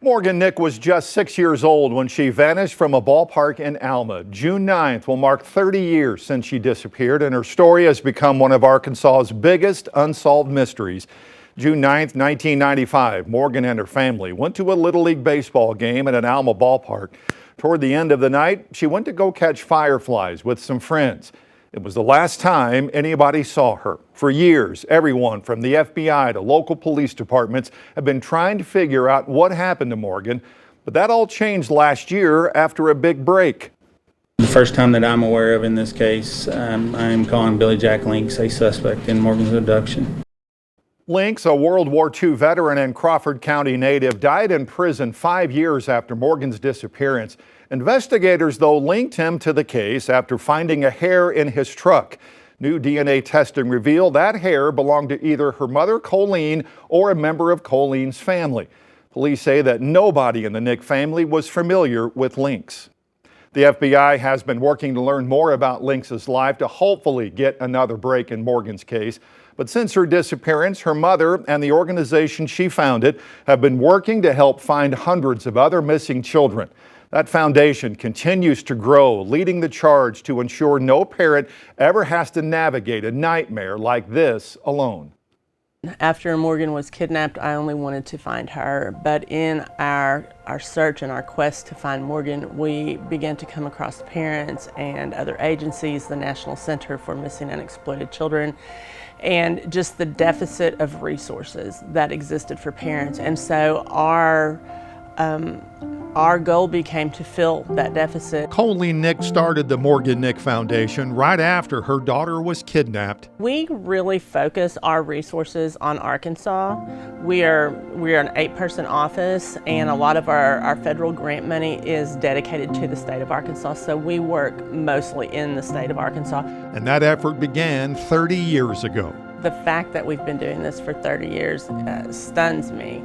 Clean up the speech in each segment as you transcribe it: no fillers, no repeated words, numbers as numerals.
Morgan Nick was just 6 years old when she vanished from a ballpark in Alma. June 9th will mark 30 years since she disappeared, and her story has become one of Arkansas's biggest unsolved mysteries. June 9th, 1995, Morgan and her family went to a Little League baseball game at an Alma ballpark. Toward the end of the night, she went to go catch fireflies with some friends. It was the last time anybody saw her. For years, everyone from the FBI to local police departments have been trying to figure out what happened to Morgan, but that all changed last year after a big break. The first time that I'm aware of in this case, I'm calling Billy Jack Links a suspect in Morgan's abduction. Links, a World War II veteran and Crawford County native, died in prison 5 years after Morgan's disappearance. Investigators, though, linked him to the case after finding a hair in his truck. New DNA testing revealed that hair belonged to either her mother, Colleen, or a member of Colleen's family. Police say that nobody in the Nick family was familiar with Links. The FBI has been working to learn more about Links' life to hopefully get another break in Morgan's case. But since her disappearance, her mother and the organization she founded have been working to help find hundreds of other missing children. That foundation continues to grow, leading the charge to ensure no parent ever has to navigate a nightmare like this alone. After Morgan was kidnapped, I only wanted to find her, but in our search and our quest to find Morgan, we began to come across parents and other agencies, the National Center for Missing and Exploited Children, and just the deficit of resources that existed for parents. And so our goal became to fill that deficit. Colleen Nick started the Morgan Nick Foundation right after her daughter was kidnapped. We really focus our resources on Arkansas. We are an 8-person office, and a lot of our federal grant money is dedicated to the state of Arkansas, so we work mostly in the state of Arkansas. And that effort began 30 years ago. The fact that we've been doing this for 30 years stuns me.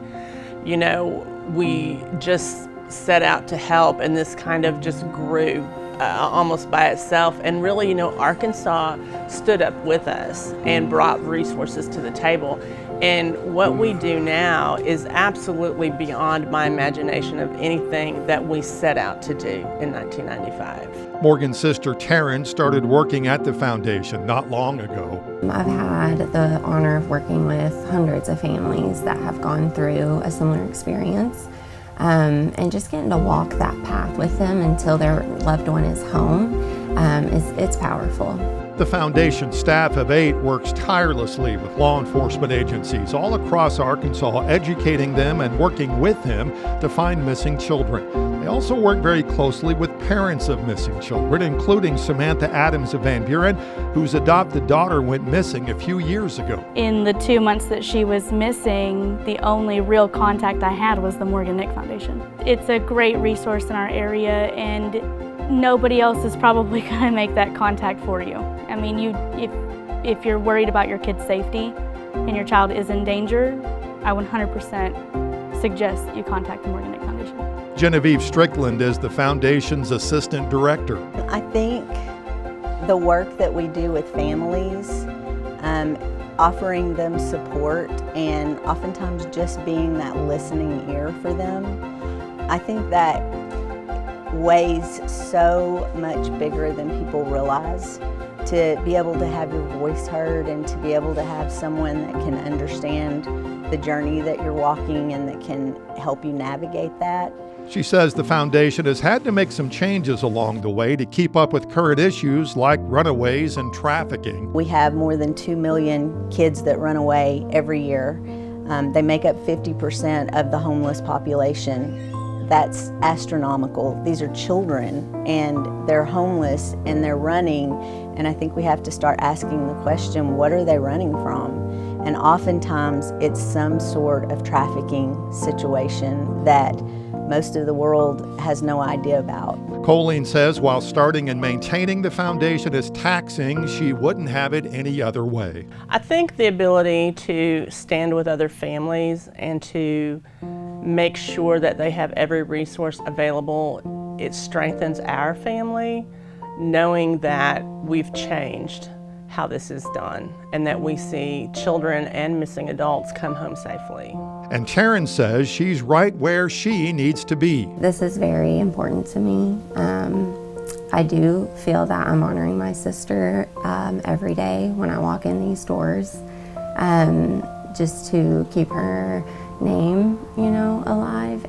You know, we just set out to help, and this kind of just grew almost by itself. And really, you know, Arkansas stood up with us and brought resources to the table. And what we do now is absolutely beyond my imagination of anything that we set out to do in 1995. Morgan's sister Taryn started working at the foundation not long ago. I've had the honor of working with hundreds of families that have gone through a similar experience. And just getting to walk that path with them until their loved one is home, it's powerful. The foundation staff of 8 works tirelessly with law enforcement agencies all across Arkansas, educating them and working with them to find missing children. They also work very closely with parents of missing children, including Samantha Adams of Van Buren, whose adopted daughter went missing a few years ago. In the 2 months that she was missing, the only real contact I had was the Morgan Nick Foundation. It's a great resource in our area, and nobody else is probably going to make that contact for you. I mean, if you're worried about your kid's safety and your child is in danger, I 100% suggest you contact the Morgan Nick Foundation. Genevieve Strickland is the foundation's assistant director. I think the work that we do with families, offering them support and oftentimes just being that listening ear for them, I think that weighs so much bigger than people realize. To be able to have your voice heard and to be able to have someone that can understand the journey that you're walking and that can help you navigate that. She says the foundation has had to make some changes along the way to keep up with current issues like runaways and trafficking. We have more than 2 million kids that run away every year. They make up 50% of the homeless population. That's astronomical. These are children, and they're homeless and they're running, and I think we have to start asking the question, what are they running from? And oftentimes it's some sort of trafficking situation that most of the world has no idea about. Colleen says while starting and maintaining the foundation is taxing, she wouldn't have it any other way. I think the ability to stand with other families and to make sure that they have every resource available, it strengthens our family, knowing that we've changed how this is done and that we see children and missing adults come home safely. And Taryn says she's right where she needs to be. This is very important to me. I do feel that I'm honoring my sister every day when I walk in these doors, just to keep her name, alive.